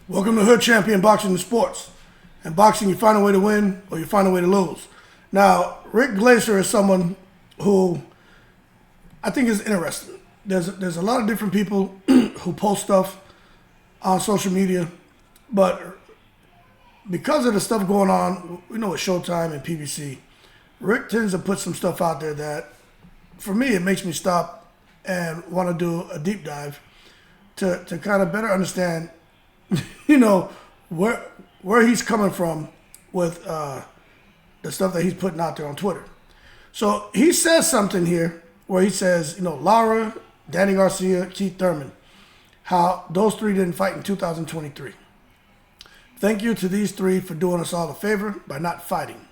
Welcome to Hood Champion Boxing and Sports. In boxing, you find a way to win or you find a way to lose. Now, Rick Glaser is someone who I think is interesting. There's a lot of different people who post stuff on social media, but because of the stuff going on, we know with Showtime and PBC, Rick tends to put some stuff out there that, for me, it makes me stop and want to do a deep dive to kind of better understand where he's coming from with the stuff that he's putting out there on Twitter. So he says something here where he says, Lara, Danny Garcia, Keith Thurman, how those three didn't fight in 2023. Thank you to these three for doing us all a favor by not fighting.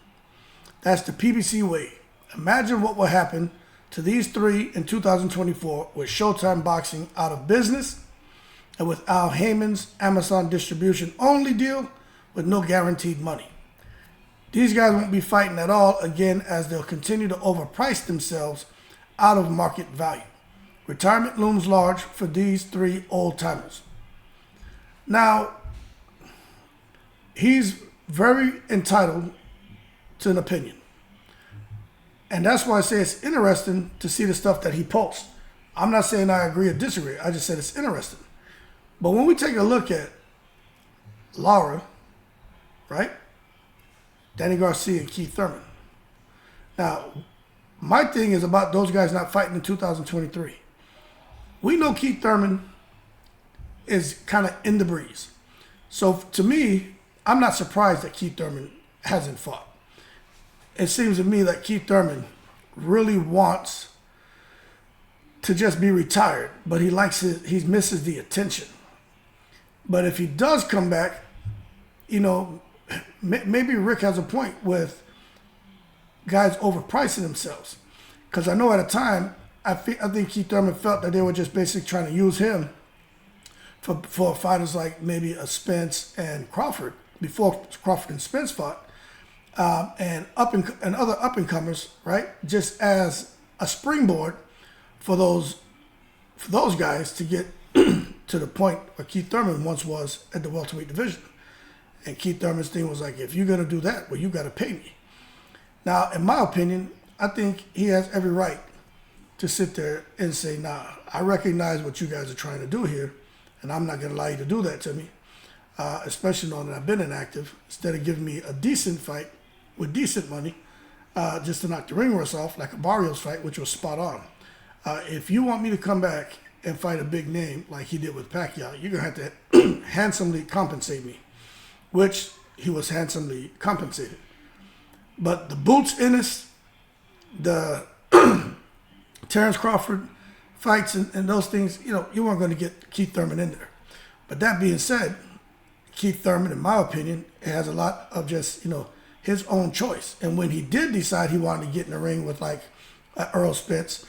That's the PBC way. Imagine what will happen to these three in 2024 with Showtime Boxing out of business and with Al Heyman's Amazon distribution only deal with no guaranteed money. These guys won't be fighting at all again as they'll continue to overprice themselves out of market value. Retirement looms large for these three old-timers. Now, he's very entitled to an opinion. And that's why I say it's interesting to see the stuff that he posts. I'm not saying I agree or disagree. I just said it's interesting. But when we take a look at Lara, right? Danny Garcia and Keith Thurman. Now, my thing is about those guys not fighting in 2023. We know Keith Thurman is kind of in the breeze. So to me, I'm not surprised that Keith Thurman hasn't fought. It seems to me that Keith Thurman really wants to just be retired, but he misses the attention. But if he does come back, maybe Rick has a point with guys overpricing themselves. Because I know at a time, I think Keith Thurman felt that they were just basically trying to use him for fighters like maybe a Spence and Crawford, before Crawford and Spence fought, and other up-and-comers, right? Just as a springboard for those guys to get to the point where Keith Thurman once was at the welterweight division. And Keith Thurman's thing was like, if you're going to do that, well, you got to pay me. Now, in my opinion, I think he has every right to sit there and say, nah, I recognize what you guys are trying to do here, and I'm not going to allow you to do that to me, especially knowing that I've been inactive. Instead of giving me a decent fight with decent money, just to knock the ring rust off, like a Barrios fight, which was spot on. If you want me to come back and fight a big name like he did with Pacquiao, you're going to have to handsomely compensate me, which he was handsomely compensated. But the Boots Ennis, the Terence Crawford fights and those things, you weren't going to get Keith Thurman in there. But that being said, Keith Thurman, in my opinion, has a lot of just, his own choice. And when he did decide he wanted to get in the ring with like Errol Spence,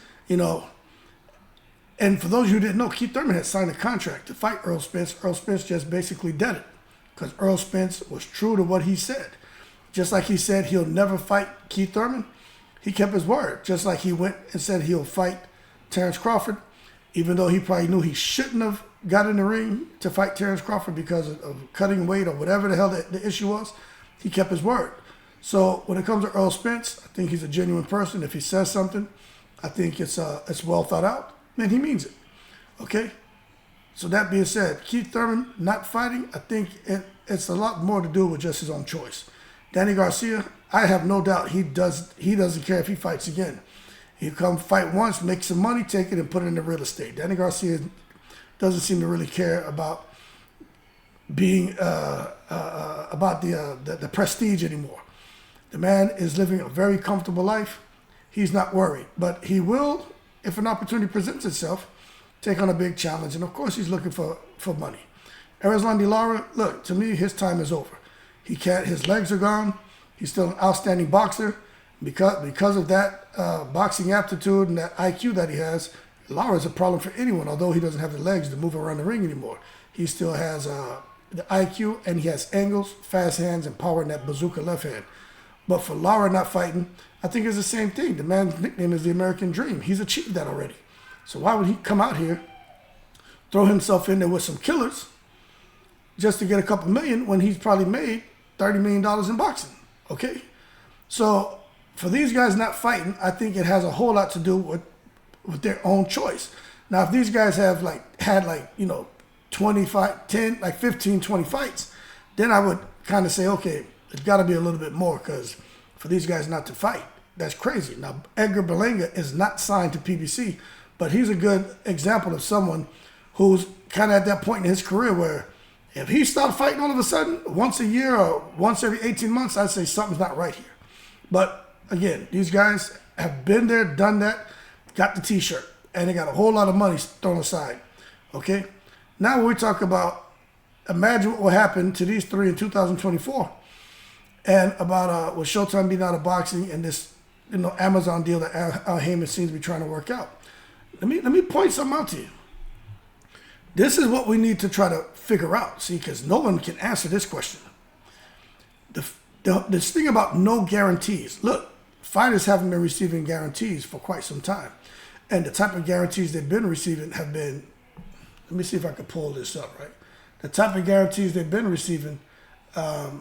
and for those of you who didn't know, Keith Thurman had signed a contract to fight Errol Spence. Errol Spence just basically did it because Errol Spence was true to what he said. Just like he said he'll never fight Keith Thurman, he kept his word. Just like he went and said he'll fight Terence Crawford, even though he probably knew he shouldn't have got in the ring to fight Terence Crawford because of cutting weight or whatever the hell the issue was. He kept his word. So when it comes to Errol Spence, I think he's a genuine person. If he says something, I think it's well thought out. Man, he means it. Okay? So that being said, Keith Thurman not fighting, I think it's a lot more to do with just his own choice. Danny Garcia, I have no doubt he doesn't care if he fights again. He'll come fight once, make some money, take it, and put it into real estate. Danny Garcia doesn't seem to really care about being about the prestige anymore. The man is living a very comfortable life. He's not worried, but he will, if an opportunity presents itself, take on a big challenge. And of course, he's looking for money. Erislandy Lara, look, to me, his time is over. His legs are gone. He's still an outstanding boxer. Because of that boxing aptitude and that IQ that he has, Lara is a problem for anyone, although he doesn't have the legs to move around the ring anymore. He still has the IQ, and he has angles, fast hands, and power in that bazooka left hand. But for Lara not fighting, I think it's the same thing. The man's nickname is the American Dream. He's achieved that already. So why would he come out here, throw himself in there with some killers, just to get a couple million when he's probably made $30 million in boxing. Okay? So for these guys not fighting, I think it has a whole lot to do with their own choice. Now, if these guys have had 15, 20 fights, then I would kind of say, okay, it's got to be a little bit more, because for these guys not to fight, that's crazy. Now, Edgar Berlanga is not signed to PBC, but he's a good example of someone who's kind of at that point in his career where if he stopped fighting all of a sudden, once a year or once every 18 months, I'd say something's not right here. But again, these guys have been there, done that, got the t-shirt, and they got a whole lot of money thrown aside. Okay? Now when we talk about, imagine what will happen to these three in 2024, and about with Showtime being out of boxing and this Amazon deal that Al Heyman seems to be trying to work out. Let me point something out to you. This is what we need to try to figure out, see, because no one can answer this question. This thing about no guarantees. Look, fighters haven't been receiving guarantees for quite some time. And the type of guarantees they've been receiving have been, let me see if I can pull this up, right? The type of guarantees they've been receiving are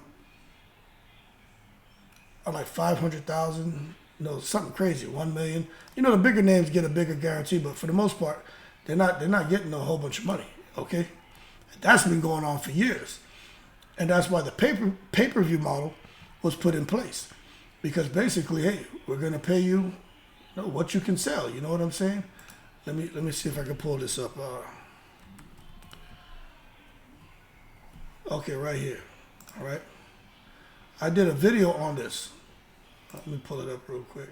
like 500,000, something crazy, 1 million. The bigger names get a bigger guarantee, but for the most part, they're not getting a whole bunch of money, okay? That's been going on for years. And that's why the pay-per-view model was put in place. Because basically, hey, we're going to pay you, what you can sell. You know what I'm saying? Let me see if I can pull this up. Okay, right here. All right. I did a video on this. Let me pull it up real quick.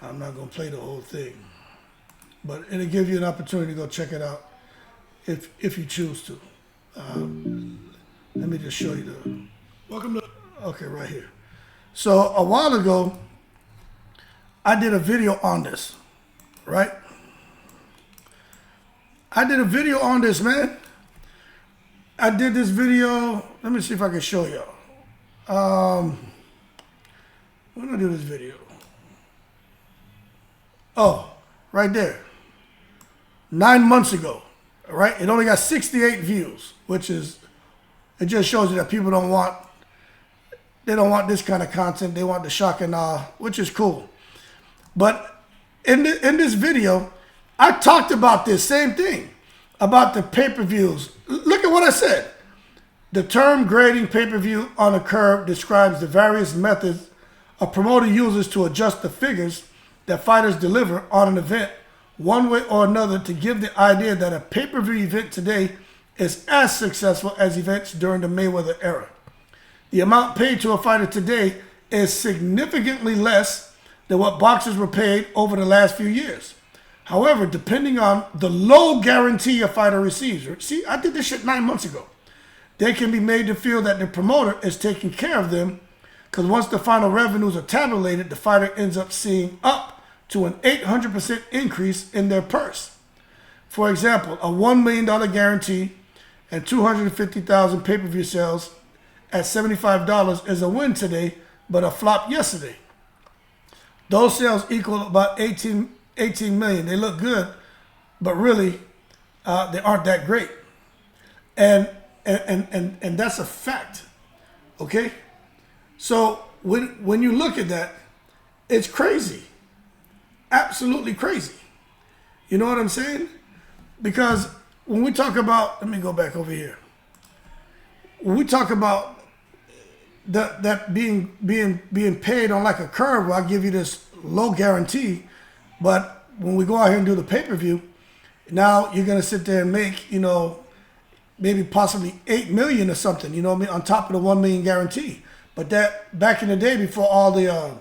I'm not going to play the whole thing. But it'll give you an opportunity to go check it out if you choose to. Let me just show you okay, right here. So a while ago, I did a video on this, right? I did a video on this, man. I did this video. Let me see if I can show y'all. When did I do this video? Oh, right there. 9 months ago, all right? It only got 68 views, which is, it just shows you that people don't want this kind of content. They want the shock and awe, which is cool. But in this video, I talked about this same thing, about the pay-per-views. Look at what I said. The term grading pay-per-view on a curve describes the various methods a promoter uses to adjust the figures that fighters deliver on an event one way or another, to give the idea that a pay-per-view event today is as successful as events during the Mayweather era. The amount paid to a fighter today is significantly less than what boxers were paid over the last few years. However, depending on the low guarantee a fighter receives, see, I did this shit 9 months ago, they can be made to feel that the promoter is taking care of them, because once the final revenues are tabulated, the fighter ends up seeing up to an 800% increase in their purse. For example, a $1 million guarantee and 250,000 pay-per-view sales at $75 is a win today, but a flop yesterday. Those sales equal about 18 million. They look good, but really, they aren't that great. And that's a fact, okay? So when you look at that, it's crazy. Absolutely crazy. You know what I'm saying? Because when we talk about, let me go back over here. When we talk about that being paid on like a curve, where I give you this low guarantee, but when we go out here and do the pay-per-view, now you're gonna sit there and make, maybe possibly 8 million or something, on top of the 1 million guarantee. But that back in the day, before all the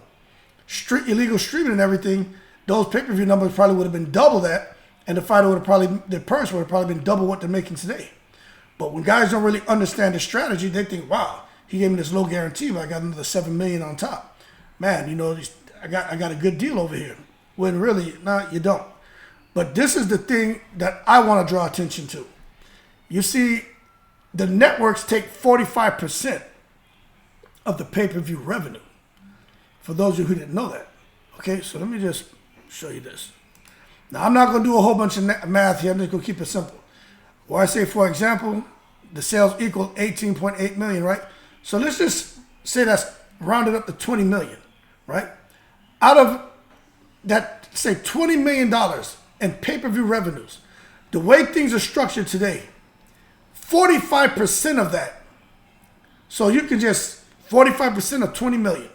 illegal streaming and everything, those pay-per-view numbers probably would have been double that, and the fighter would have probably, their purse would have probably been double what they're making today. But when guys don't really understand the strategy, they think, wow, he gave me this low guarantee, but I got another 7 million on top. Man, I got a good deal over here. When really, no, you don't. But this is the thing that I want to draw attention to. You see, the networks take 45% of the pay-per-view revenue. For those of you who didn't know that. Okay, so let me just show you this. Now, I'm not going to do a whole bunch of math here. I'm just going to keep it simple. Where I say, for example, the sales equal 18.8 million, right? So let's just say that's rounded up to 20 million, right? Out of that, say $20 million in pay-per-view revenues, the way things are structured today, 45% of that, so you can just 45% of 20 million,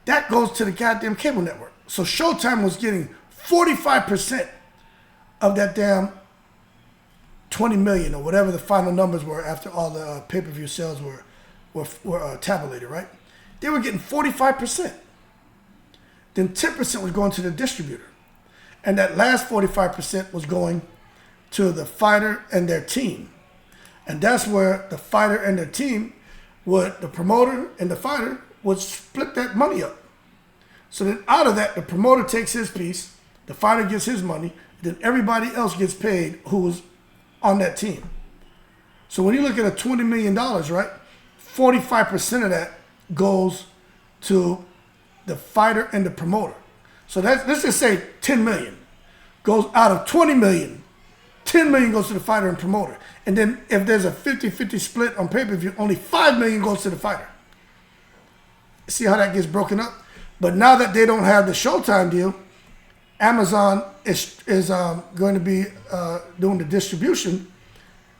that goes to the goddamn cable network. So Showtime was getting 45% of that damn 20 million or whatever the final numbers were after all the pay-per-view sales were tabulated, right? They were getting 45%. Then 10% was going to the distributor. And that last 45% was going to the fighter and their team. And that's where the fighter and their team the promoter and the fighter would split that money up. So then out of that, the promoter takes his piece, the fighter gets his money, then everybody else gets paid who was on that team. So when you look at a $20 million, right, 45% of that goes to the fighter and the promoter. So let's just say 10 million goes out of 20 million. 10 million goes to the fighter and promoter. And then if there's a 50-50 split on pay-per-view, only 5 million goes to the fighter. See how that gets broken up? But now that they don't have the Showtime deal, Amazon is going to be doing the distribution.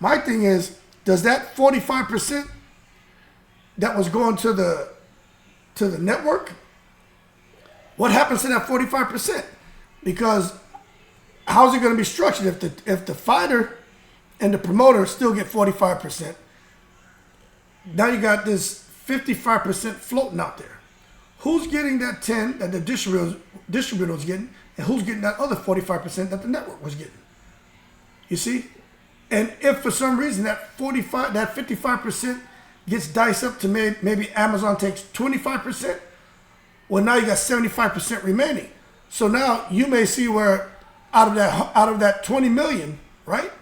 My thing is, does that 45% that was going to the network, what happens to that 45%? Because how's it going to be structured if the fighter and the promoter still get 45%? Now you got this 55% floating out there. Who's getting that 10 that the distributor was getting, and who's getting that other 45% that the network was getting? You see? And if for some reason that 55% gets diced up to maybe Amazon takes 25%, well, now you got 75% remaining. So now you may see where out of that 20 million, right?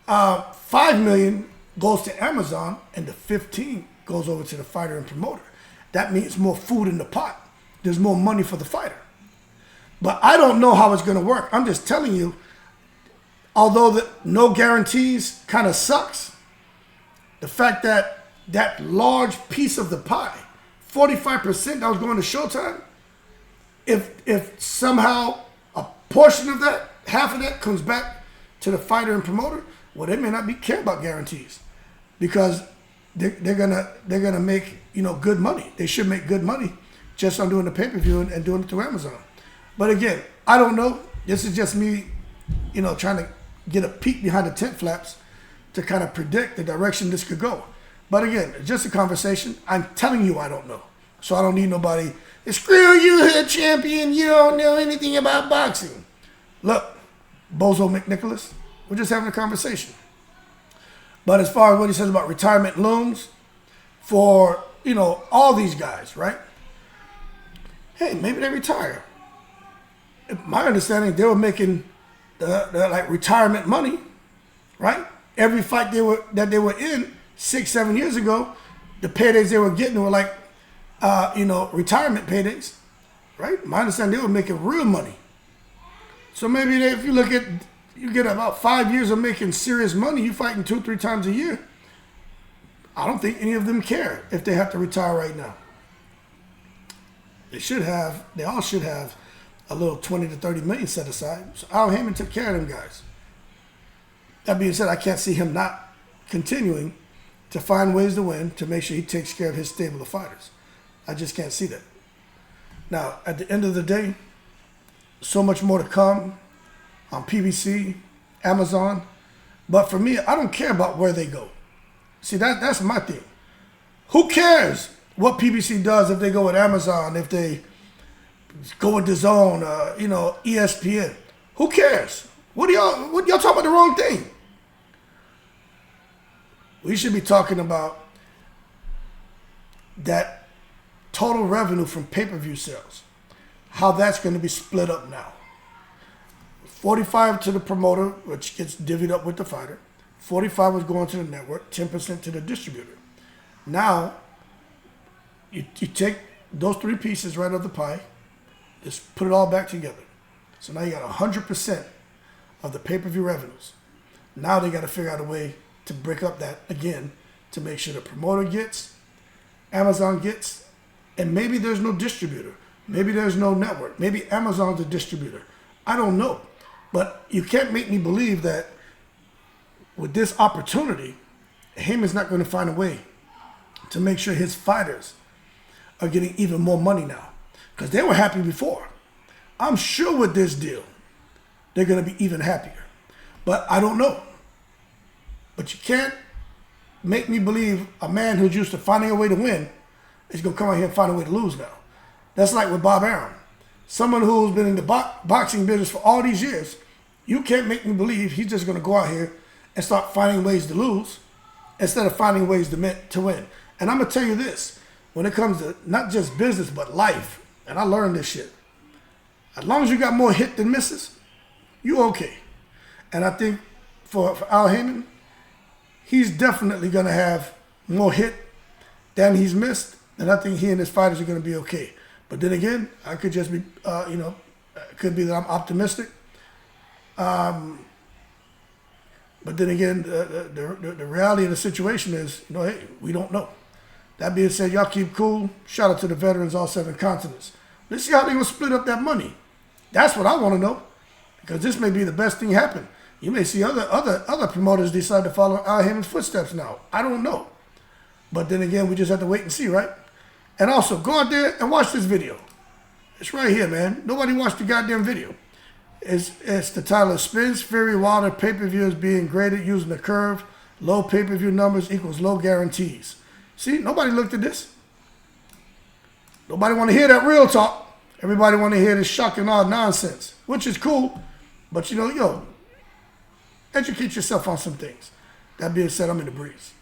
5 million goes to Amazon and the 15 goes over to the fighter and promoter. That means more food in the pot. There's more money for the fighter. But I don't know how it's going to work. I'm just telling you, although no guarantees kind of sucks, the fact that that large piece of the pie, 45% that was going to Showtime, if somehow a portion of that, half of that comes back to the fighter and promoter, well, they may not care about guarantees because they're gonna make good money. They should make good money just on doing the pay-per-view and doing it through Amazon. But again, I don't know. This is just me, trying to get a peek behind the tent flaps to kind of predict the direction this could go. But again, just a conversation. I'm telling you I don't know. So I don't need nobody, screw you, Hood Champion, you don't know anything about boxing. Look, Bozo McNicholas, we're just having a conversation. But as far as what he says about retirement looms for, all these guys, right? Hey, maybe they retire. My understanding, they were making the like money, right? Every fight that they were in 6-7 years ago, the paydays they were getting were like, retirement paydays, right? My understanding, they were making real money. So maybe if you get about 5 years of making serious money, you fighting 2-3 times a year. I don't think any of them care if they have to retire right now. They all should have a little 20 to 30 million set aside. So Al Heyman took care of them guys. That being said, I can't see him not continuing to find ways to win to make sure he takes care of his stable of fighters. I just can't see that. Now, at the end of the day, so much more to come on PBC, Amazon. But for me, I don't care about where they go. See, that's my thing. Who cares what PBC does if they go with Amazon, if they go with DAZN, ESPN? Who cares? What y'all talking about the wrong thing? We should be talking about that total revenue from pay-per-view sales, how that's going to be split up now. 45 to the promoter, which gets divvied up with the fighter. 45 was going to the network, 10% to the distributor. Now, you take those three pieces right of the pie, just put it all back together. So now you got 100% of the pay-per-view revenues. Now they got to figure out a way to break up that again, to make sure the promoter gets, Amazon gets, and maybe there's no distributor. Maybe there's no network. Maybe Amazon's a distributor. I don't know. But you can't make me believe that with this opportunity, Heyman's not going to find a way to make sure his fighters are getting even more money now. Because they were happy before. I'm sure with this deal, they're going to be even happier. But I don't know. But you can't make me believe a man who's used to finding a way to win is going to come out here and find a way to lose now. That's like with Bob Arum. Someone who's been in the boxing business for all these years, you can't make me believe he's just going to go out here and start finding ways to lose instead of finding ways to win. And I'm going to tell you this, when it comes to not just business, but life, and I learned this shit, as long as you got more hit than misses, you okay. And I think for Al Heyman, he's definitely going to have more hit than he's missed, and I think he and his fighters are going to be okay. But then again, I could just be, it could be that I'm optimistic. But then again, the reality of the situation is, hey, we don't know. That being said, y'all keep cool. Shout out to the veterans, all 7 continents. Let's see how they're going to split up that money. That's what I want to know. Because this may be the best thing happen. You may see other promoters decide to follow Al Heyman's footsteps now. I don't know. But then again, we just have to wait and see, right? And also, go out there and watch this video. It's right here, man. Nobody watched the goddamn video. It's the title of Spence, Fury, Wilder, pay-per-view is being graded using the curve. Low pay-per-view numbers equals low guarantees. See, nobody looked at this. Nobody want to hear that real talk. Everybody want to hear this shock and awe nonsense, which is cool. But, educate yourself on some things. That being said, I'm in the breeze.